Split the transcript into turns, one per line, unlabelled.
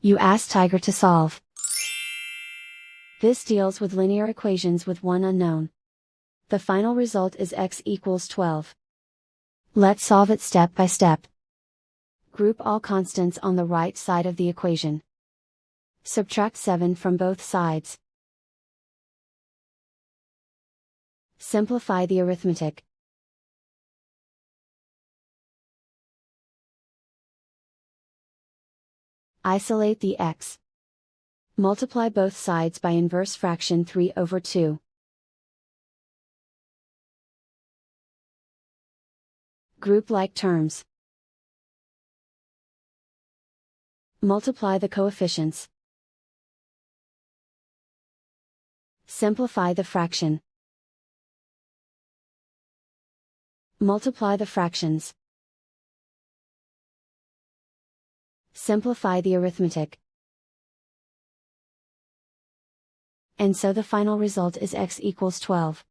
You ask Tiger to solve. This deals with linear equations with one unknown. The final result is x equals 12. Let's solve it step by step. Group all constants on the right side of the equation. Subtract 7 from both sides. Simplify the arithmetic. Isolate the x. Multiply both sides by inverse fraction 3/2. Group like terms. Multiply the coefficients. Simplify the fraction. Multiply the fractions. Simplify the arithmetic. And so the final result is x equals 12.